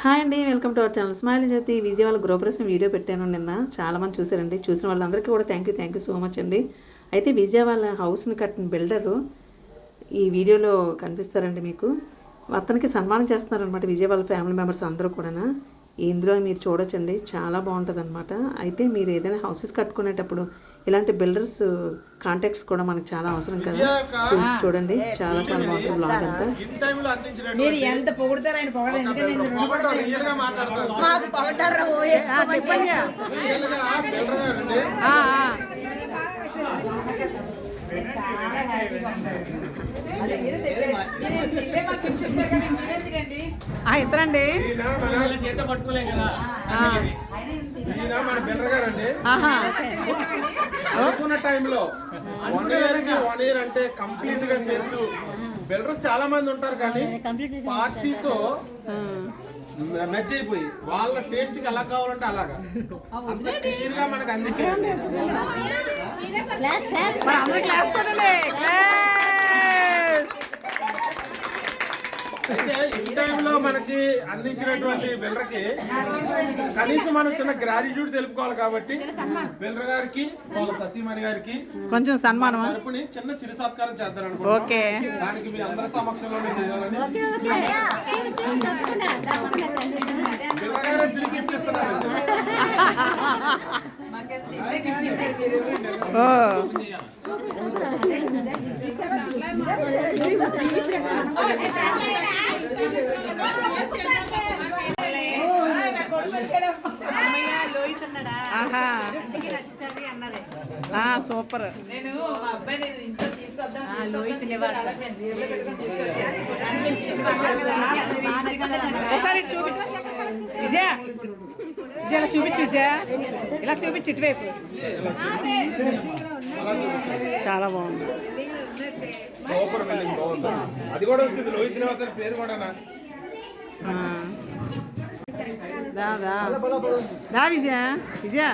Hi అండి, welcome to our channel smile Jyothi. Vijayawada గృహప్రవేశం video పెట్టాను నిన్న. చాలామంది చూసారండి. చూసిన వాళ్ళందరికీ కూడా థ్యాంక్ యూ సో మచ్ అండి. అయితే విజయవాడ హౌస్ని కట్టిన బిల్డరు ఈ వీడియోలో కనిపిస్తారండి మీకు. అతనికి సన్మానం చేస్తున్నారనమాట విజయవాడ ఫ్యామిలీ మెంబర్స్ అందరూ కూడా. ఇందులో మీరు చూడొచ్చండి, చాలా బాగుంటుంది అనమాట. అయితే మీరు ఏదైనా హౌసెస్ కట్టుకునేటప్పుడు ఇలాంటి బిల్డర్స్ కాంటాక్ట్స్ కూడా మనకు చాలా అవసరం కదా. చూడండి, చాలా చాలా బాగుంటుంది బ్లాగ్ అంతా. మీరు ఎంత పొగుడతారు ఆయన ఇద్దరండి మన బిల్డర్ గారండి. అనుకున్న టైంలో 1 year అంటే కంప్లీట్ గా చేస్తూ బిల్డర్స్ చాలా మంది ఉంటారు, కానీ పార్టీతో మెచ్ అయిపోయి వాళ్ళ టేస్ట్ కి ఎలా కావాలంటే అలాగా అంత క్లియర్ గా మనకు అందించారు. అయితే ఈ టైంలో మనకి అందించినటువంటి బిల్డర్ కి కనీసం మనం చిన్న గ్రాటిట్యూడ్ తెలుపుకోవాలి. కాబట్టి బిల్డర్ గారికి వాళ్ళ సతీమణి గారికి కొంచెం సన్మానం తరపుని చిన్న చిరు సత్కారం చేద్దాం అనుకుంటున్నాం. దానికి మీ అందరి సమక్షంలోనే చేయాలని బిల్డర్ గారే తిరిగి గిఫ్ట్ ఇస్తున్నారు. సూపర్. ఒకసారి చూపించు విజయ, ఇలా చూపించు విజయ, ఇలా చూపించు ఇటువైపు. చాలా బాగుంది, సూపర్ బిల్డింగ్ బాగుంది. అది కూడా వస్తుంది లోహిత్ నివాస్ అని పేరు కూడా. దా విజయ, విజయ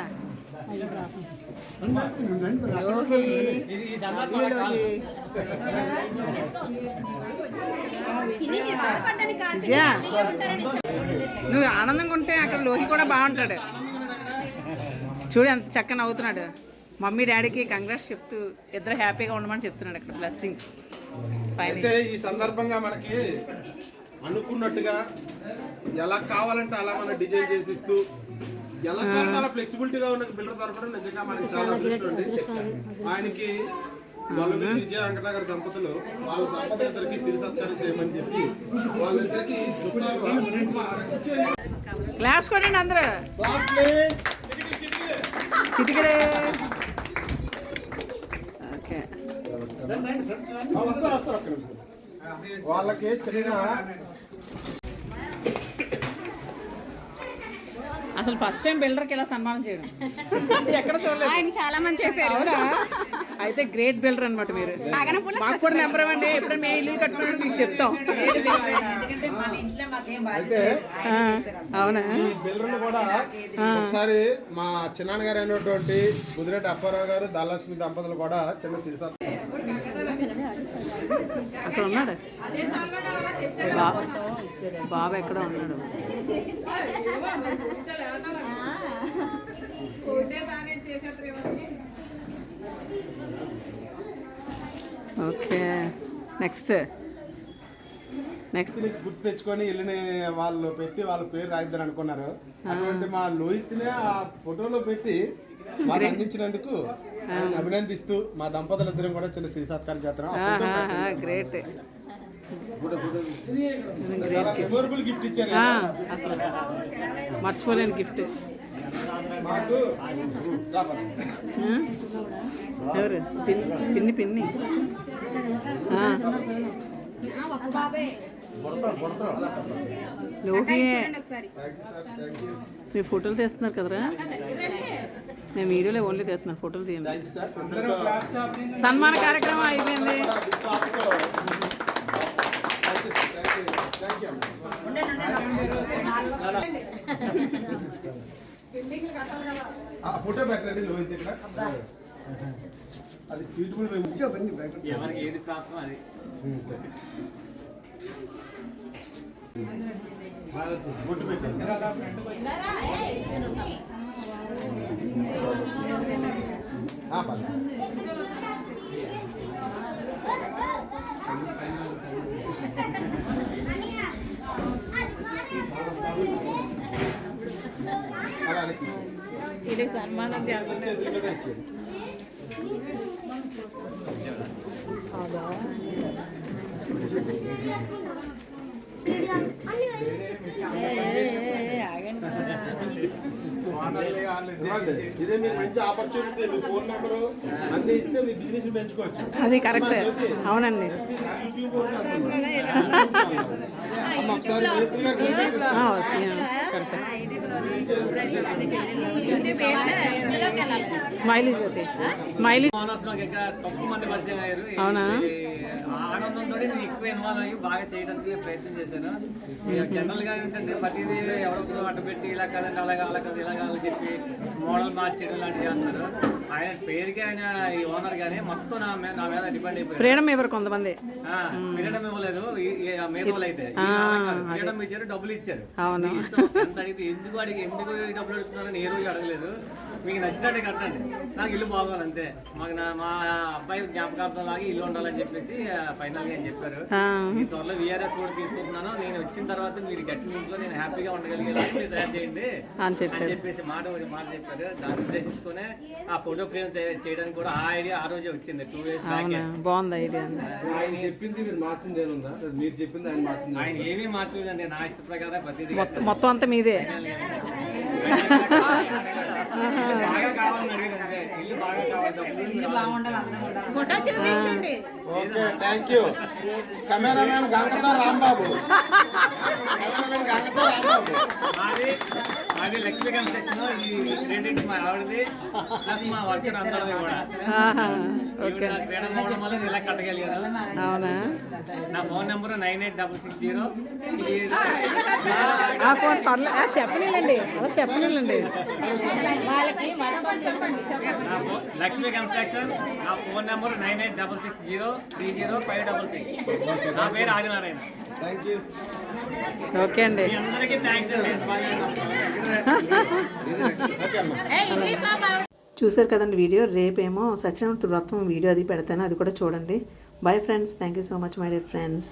విజయ, నువ్వు ఆనందంగా ఉంటే అక్కడ లోహి కూడా బాగుంటాడు. చూడు ఎంత చక్కగా నవ్వుతున్నాడు. మమ్మీ డాడీకి కంగ్రాట్స్ చెప్తూ ఇద్దరు హ్యాపీగా ఉండమని చెప్తున్నాడు అక్కడ. బ్లెస్సింగ్. అయితే ఈ సందర్భంగా మనకి అనుకున్నట్టుగా ఎలా కావాలంటే అలా మనం డిజైన్ చేసిస్తూ ఎలా కావాలంటే అలా ఫ్లెక్సిబిలిటీగా ఉన్న బిల్డర్ దొరకడం నిజంగా మనకి చాలా అదృష్టం అండి. ఆయనకి విజయ వెంకటనగర్ దంపతులు వాళ్ళ దంపతులిద్దరికి సిరి సత్కారం చేయమని చెప్పి వాళ్ళిద్దరికి క్లాస్ కొనండి అందరూ. చిటికడే. ఓకే, వాళ్ళకి చిన్న అసలు ఫస్ట్ టైం బిల్డర్కి ఇలా సన్మానం చేయడం ఎక్కడ చూడలేదు. ఆయన చాలా మంది చేశారు. అవునా? అయితే గ్రేట్ బిల్డర్ అనమాట మీరు. మాకు కూడా నెంబర్ ఇవ్వండి, ఎప్పుడైనా మేము ఇల్లు కట్టుకున్నాడు మీకు చెప్తాం. అవునా? ఈ బిల్డర్లు కూడా ఒకసారి మా చిన్నాన్న గారు అయినటువంటి కుదిరెడ్డి అప్పారావు గారు దాలక్ష్మి దంపతులు కూడా చిన్న చిరుస అక్కడ ఉన్నాడు బాబు, ఎక్కడ ఉన్నాడు? ఓకే, నెక్స్ట్ గుర్తు తెచ్చుకొని ఇల్లుని వాళ్ళు పెట్టి వాళ్ళ పేరు రాయిద్దారు అనుకున్నారు. అటువంటి మా లోహిత్ని ఆ ఫోటోలో పెట్టి వాళ్ళు అందించినందుకు అభినందిస్తూ మా దంపతులిద్దరం కూడా చిన్న శ్రీ సత్కారం చేస్తున్నాం. గ్రేట్. మెమొరబుల్ గిఫ్ట్ ఇచ్చారు. అసలు మర్చిపోలేని గిఫ్ట్. ఎవరు? పిన్ని పిన్ని లోహియే. మీరు ఫోటోలు తీస్తున్నారు కదరా? నేను వీడియోలో ఓన్లీ తీస్తున్నాను, ఫోటోలు తీయండి. సన్మాన కార్యక్రమం అయిపోయింది. ఫోటో పెట్టండి లోహిత్ ఇక్కడ. అది సూటబుల్ ఎవరికి ఏది ప్రాప్తం అది. బొట్టు పెట్టండి. పర్లేదు. అలా అనిపించింది. వీళ్ళకి సన్మానం చేయాలి. చేతుల మీద ఇచ్చేది. ఇవ్వండి. ఇదే మీకు మంచి ఆపర్చునిటీ. మీ ఫోన్ నెంబరు అన్ని ఇస్తే మీ బిజినెస్ పెంచుకోవచ్చు. అది కరెక్టే, అవునండి. యూట్యూబ్ అమ్మ ఒకసారి మేస్త్రి గారు సెంటెన్స్ ఇస్తారు. స్మైలీ జ్యోతి, స్మైలీ. తక్కువ మంది పరిచయం అయ్యారు. అవునా? ఆనందంతో నేను ఎక్కువ ఇన్వాల్వ్ అయ్యి బాగా చేయడానికి ప్రయత్నం చేశాను. జనరల్ గా ఏంటంటే ప్రతిదీ ఎవరో అడ్డు పెట్టి ఇలా కదండి అలాగా అలా కదా ఇలా కాదని చెప్పి మోడల్ మార్చేయడం లాంటివి చేస్తున్నారు. ఆయన పేరుకి ఆయన ఈ ఓనర్ గానీ మొత్తం నా మీద డిపెండ్ అయిపోయారు. ఫ్రీడమ్ ఇవ్వరు కొంతమంది. ఫ్రీడమ్ ఇవ్వలేదు మీద వాళ్ళు అయితే. ఫ్రీడమ్ ఇచ్చారు, డబ్బులు ఇచ్చారు. అవును. ఎంత అడిగితే ఎందుకు డబ్బులు అడుగుతున్నారని ఏ రోజు అడగలేదు. మీకు నచ్చినట్టే కట్టండి, నాకు ఇల్లు బాగోవాలి అంతే. మాకు మా అబ్బాయి జ్ఞాపకార్థం లాగా ఇల్లు ఉండాలని చెప్పేసి ఫైనల్ గా చెప్పారు. ఈ త్వరలో విఆర్ఎస్ కూడా తీసుకుంటున్నాను. నేను వచ్చిన తర్వాత మీరు గట్టి ఇంట్లో నేను హ్యాపీగా ఉండగలిగేలా మీరు తయారు చేయండి అని చెప్పేసి మాట చెప్పారు. దాన్ని ఉద్దేశించుకునే ఆ ఫోటో ఫ్రేమ్ చేయడానికి కూడా ఆ ఐడియా ఆ రోజే వచ్చింది. 2 days బ్యాక్. బాగుంది ఐడియా. ఆయన చెప్పింది మీరు మార్చింది ఏముందా? మీరు చెప్పింది ఆయన మార్చింది. ఆయన ఏమీ మార్చలేదండి, నా ఇష్ట ప్రకారం ప్రతిదీ మొత్తం అంతా మీదే. బాగా కావాలని అడిగారు అంతే. ఇల్లు బాగా కావాలి. ఫోటో చూపించండి. Okay, thank you. కెమెరామెన్ గంగతో రాంబాబు. కెమెరామెన్ గంగతో రాంబాబు. అది లక్ష్మీ కన్స్ట్రక్షన్. ఈ రెండింటి మా ఆవిడది ప్లస్ మా వర్కర్ అందరిది కూడా. ఓకే, మేడం పోవడం వల్ల ఇలా కట్టగలిగాను. అవునా? నా ఫోన్ నెంబర్ 9866 చెప్పనివ్వండి, అలా చెప్పనివ్వండి. లక్ష్మీ కన్స్ట్రక్షన్. నా ఫోన్ నెంబర్ 9866030566. నా పేరు ఆదినారాయణ. Thank you. ఓకే అండి. మీ అందరికీ థ్యాంక్స్ అండి. ఓకే అమ్మా. చూసారు కదండి వీడియో. రేపేమో సత్యనారాయణ వ్రతం వీడియో అది పెడతాను, అది కూడా చూడండి. Bye friends, thank you so much my dear friends.